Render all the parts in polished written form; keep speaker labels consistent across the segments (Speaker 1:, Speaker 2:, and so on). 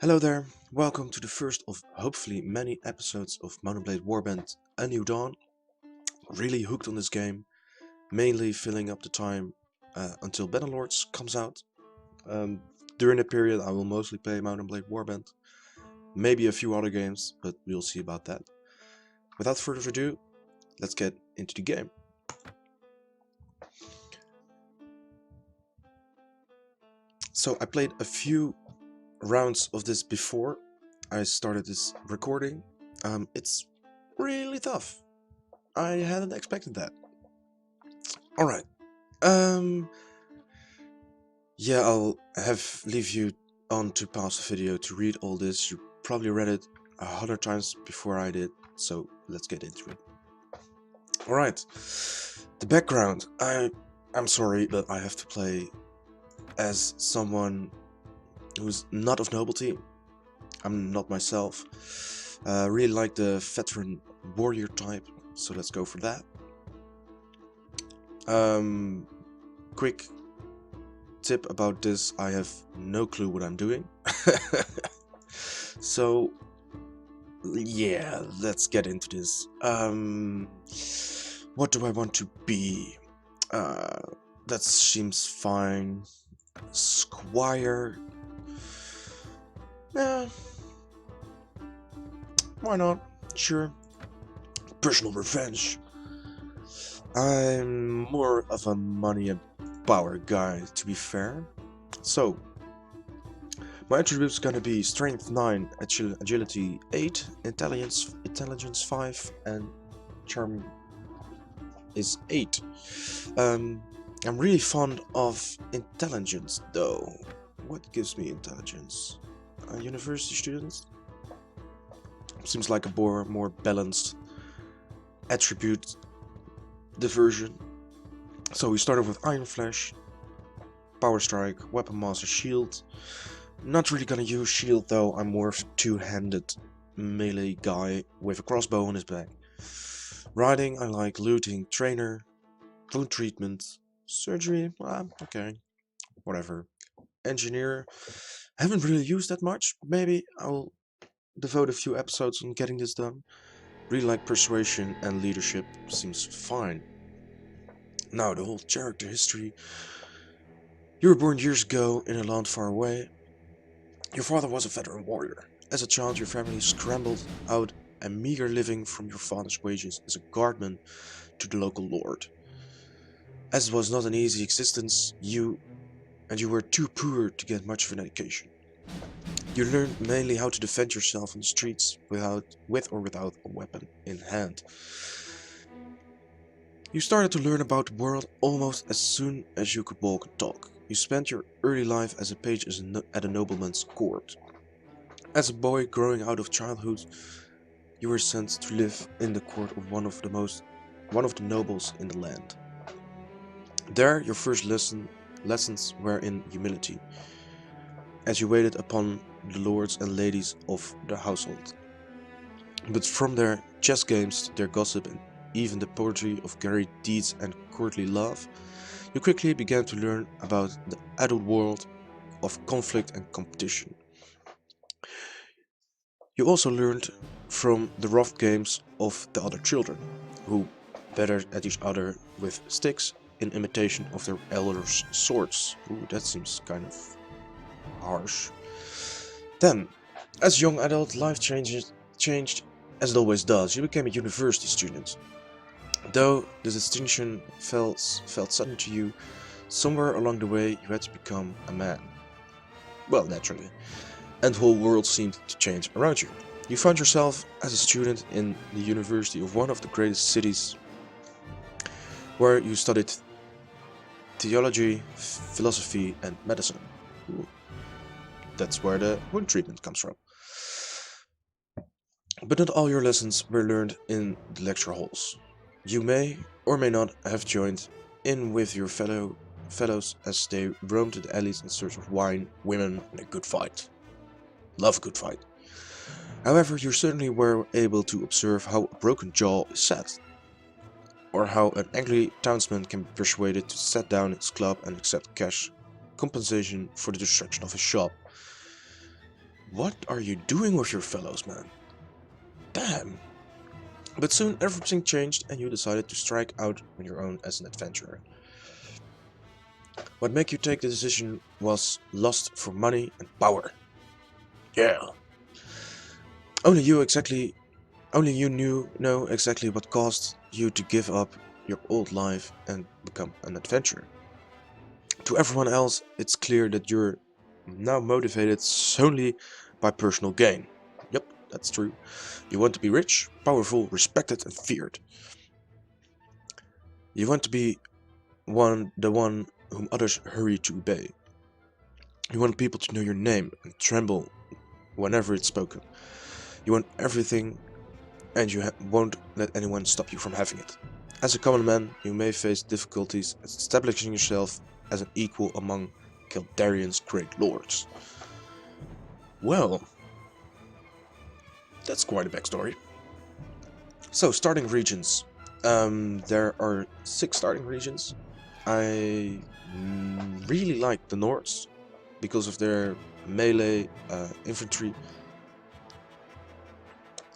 Speaker 1: Hello there, welcome to the first of hopefully many episodes of Mountain Warband A New Dawn. Really hooked on this game, mainly filling up the time until Bannerlords comes out. Um, During the period I will mostly play Mountain Warband, maybe a few other games, but we'll see about that. Without further ado, let's get into the game. So I played a few rounds of this before I started this recording. It's really tough. I hadn't expected that. Alright. Um yeah, I'll leave you on to pause the video to read all this. You probably read it 100 times before I did, so let's get into it. Alright. The background. I'm sorry, but I have to play as someone who's not of nobility. I'm not myself. Really like the veteran warrior type, so let's go for that. Quick tip about this, I have no clue what I'm doing. So yeah, let's get into this. What do I want to be? That seems fine. Squire. Yeah, why not? Sure. Personal revenge. I'm more of a money and power guy, to be fair. So, my attributes gonna be Strength 9, Agility 8, Intelligence 5, and Charm is 8. I'm really fond of intelligence, though. What gives me intelligence? University students? Seems like a more balanced attribute diversion. So we start off with Iron Flash, Power Strike, Weapon Master, Shield. Not really gonna use shield though, I'm more of a two-handed melee guy with a crossbow on his back. Riding, I like looting, trainer, wound treatment, surgery, okay, whatever. Engineer, haven't really used that much, maybe I'll devote a few episodes on getting this done. Really like persuasion and leadership, seems fine. Now the whole character history. You were born years ago in a land far away. Your father was a veteran warrior. As a child, your family scrambled out a meager living from your father's wages as a guardman to the local lord. As it was not an easy existence, you were too poor to get much of an education. You learned mainly how to defend yourself on the streets with or without a weapon in hand. You started to learn about the world almost as soon as you could walk and talk. You spent your early life as a page at a nobleman's court. As a boy growing out of childhood, you were sent to live in the court of one of the nobles in the land. There, your first lessons were in humility, as you waited upon the lords and ladies of the household. But from their chess games, their gossip, and even the poetry of great deeds and courtly love, you quickly began to learn about the adult world of conflict and competition. You also learned from the rough games of the other children, who battered at each other with sticks in imitation of their elders' swords. Ooh, that seems kind of harsh. Then, as a young adult, life changed as it always does. You became a university student. Though the distinction felt sudden to you, somewhere along the way you had to become a man. Well, naturally. And the whole world seemed to change around you. You found yourself as a student in the university of one of the greatest cities, where you studied theology, philosophy, and medicine. Ooh, that's where the wound treatment comes from. But not all your lessons were learned in the lecture halls. You may or may not have joined in with your fellows as they roamed the alleys in search of wine, women, and a good fight. Love a good fight. However, you certainly were able to observe how a broken jaw is set, or how an angry townsman can be persuaded to set down his club and accept cash compensation for the destruction of his shop. What are you doing with your fellows, man? Damn. But soon everything changed and you decided to strike out on your own as an adventurer. What made you take the decision was lust for money and power. Yeah. Only you know exactly what caused you to give up your old life and become an adventurer. To everyone else, it's clear that you're now motivated solely by personal gain. Yep, that's true. You want to be rich, powerful, respected and feared. You want to be the one whom others hurry to obey. You want people to know your name and tremble whenever it's spoken. You want everything and you won't let anyone stop you from having it. As a common man, you may face difficulties establishing yourself as an equal among Kildarian's great lords. Well, that's quite a backstory. So, starting regions. There are 6 starting regions. I really like the Nords because of their melee infantry.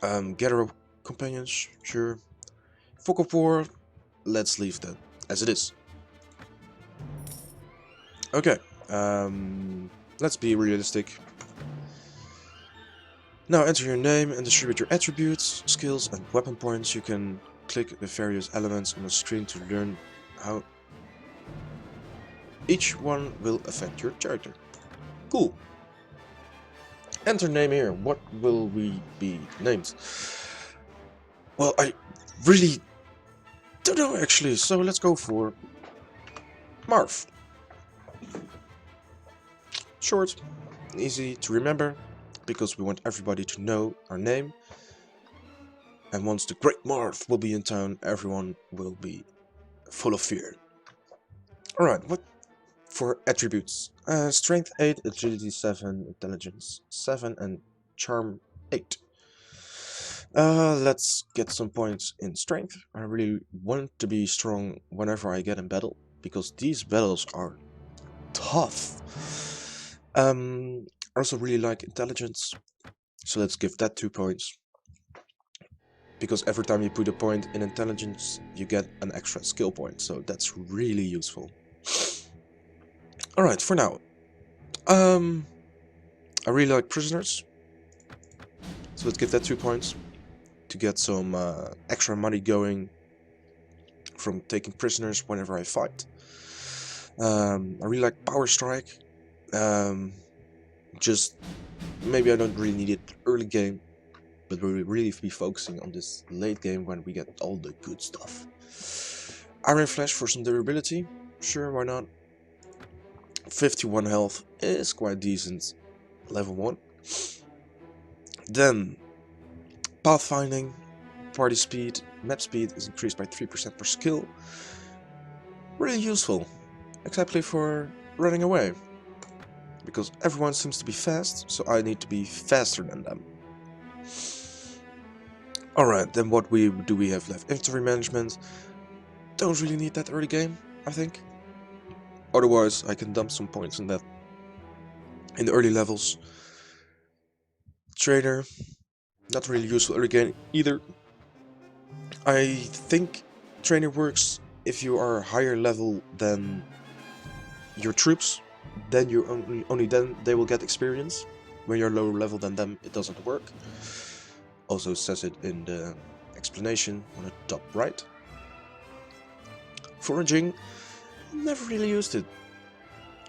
Speaker 1: Gather companions, sure. Fog of War, let's leave that as it is. Okay, let's be realistic. Now enter your name and distribute your attributes, skills and weapon points. You can click the various elements on the screen to learn how each one will affect your character. Cool. Enter name here. What will we be named? Well, I really don't know actually, so let's go for Marv. Short, easy to remember, because we want everybody to know our name. And once the Great Marv will be in town, everyone will be full of fear. Alright, what for attributes? Strength 8, Agility 7, Intelligence 7 and Charm 8. Let's get some points in strength. I really want to be strong whenever I get in battle, because these battles are tough. I also really like intelligence, so let's give that 2 points. Because every time you put a point in intelligence, you get an extra skill point, so that's really useful. Alright, for now. I really like prisoners, so let's give that 2 points to get some extra money going from taking prisoners whenever I fight. I really like Power Strike. Just maybe I don't really need it early game, but we'll really be focusing on this late game when we get all the good stuff. Iron Flash for some durability, sure, why not? 51 health is quite decent, level 1. Then, pathfinding, party speed, map speed is increased by 3% per skill. Really useful, except for running away, because everyone seems to be fast, so I need to be faster than them. Alright, then what do we have left? Inventory management. Don't really need that early game, I think. Otherwise, I can dump some points in that in the early levels. Trainer, not really useful early game either. I think trainer works if you are higher level than your troops. Then you only then they will get experience. When you're lower level than them, it doesn't work. Also says it in the explanation on the top right. Foraging, never really used it.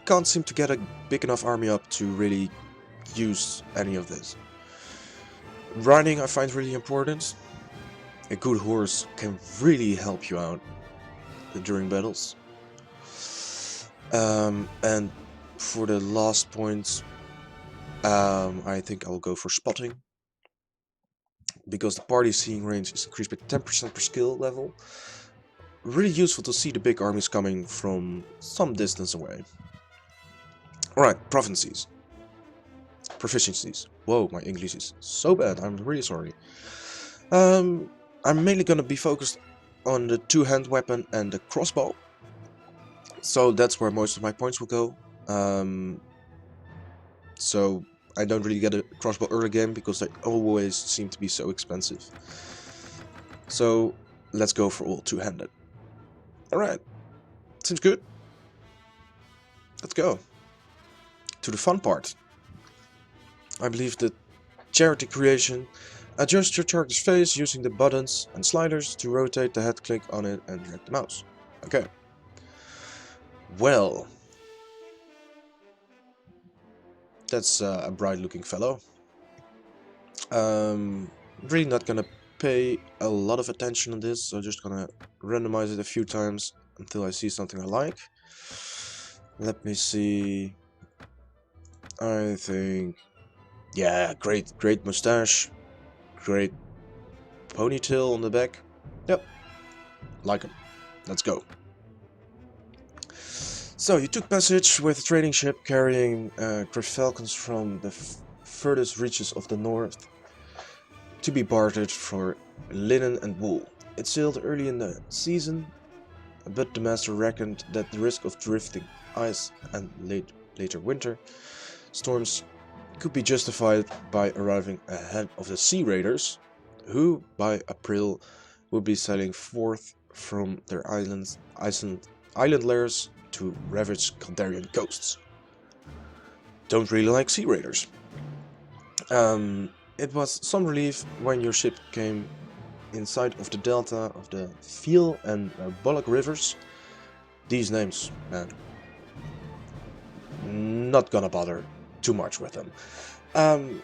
Speaker 1: Can't seem to get a big enough army up to really use any of this. Riding I find really important. A good horse can really help you out during battles. And for the last point, I think I will go for spotting, because the party seeing range is increased by 10% per skill level. Really useful to see the big armies coming from some distance away. Alright, proficiencies. Whoa, my English is so bad, I'm really sorry. I'm mainly gonna be focused on the two-hand weapon and the crossbow. So that's where most of my points will go. So I don't really get a crossbow early game because they always seem to be so expensive. So let's go for all two-handed. Alright, seems good. Let's go to the fun part. I believe the charity creation. Adjust your target's face using the buttons and sliders to rotate the head, click on it and drag the mouse. Okay. Well, that's a bright looking fellow. Really not gonna pay a lot of attention on this, so just gonna randomize it a few times until I see something I like. Let me see. I think, yeah, great mustache, great ponytail on the back. Yep, like him. Let's go. So you took passage with a trading ship carrying great falcons from the furthest reaches of the north to be bartered for linen and wool. It sailed early in the season, but the master reckoned that the risk of drifting ice and later winter storms could be justified by arriving ahead of the sea raiders, who by April would be sailing forth from their island lairs to ravage Kaldarian coasts. Don't really like sea raiders. It was some relief when your ship came in sight of the delta of the Feel and Bullock rivers. These names, man, not gonna bother too much with them. And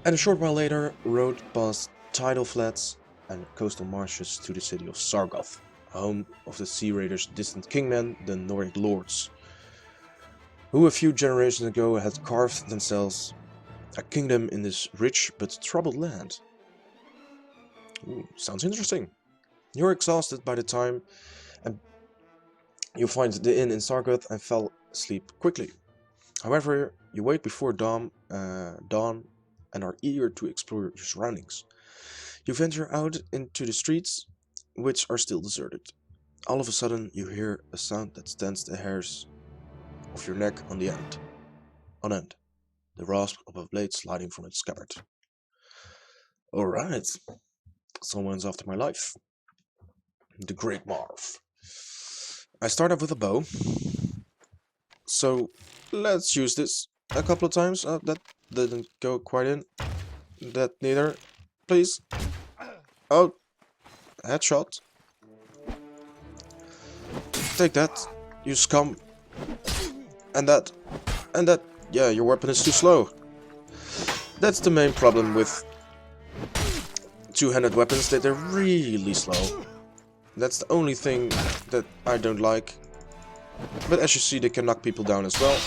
Speaker 1: a short while later, rode past tidal flats and coastal marshes to the city of Sargoth, home of the Sea Raiders' distant kingmen, the Nordic Lords, who a few generations ago had carved themselves a kingdom in this rich but troubled land. Ooh, sounds interesting. You're exhausted by the time, and you find the inn in Sargoth and fell asleep quickly. However, you wake before dawn and are eager to explore your surroundings. You venture out into the streets, which are still deserted. All of a sudden, you hear a sound that stands the hairs of your neck on end. The rasp of a blade sliding from its scabbard. Alright, someone's after my life. The Great Marv. I start off with a bow, so let's use this a couple of times. That didn't go quite in. That neither. Please. Oh, headshot. Take that, you scum. And that. Yeah, your weapon is too slow. That's the main problem with two-handed weapons, that they're really slow. That's the only thing that I don't like. But as you see, they can knock people down as well.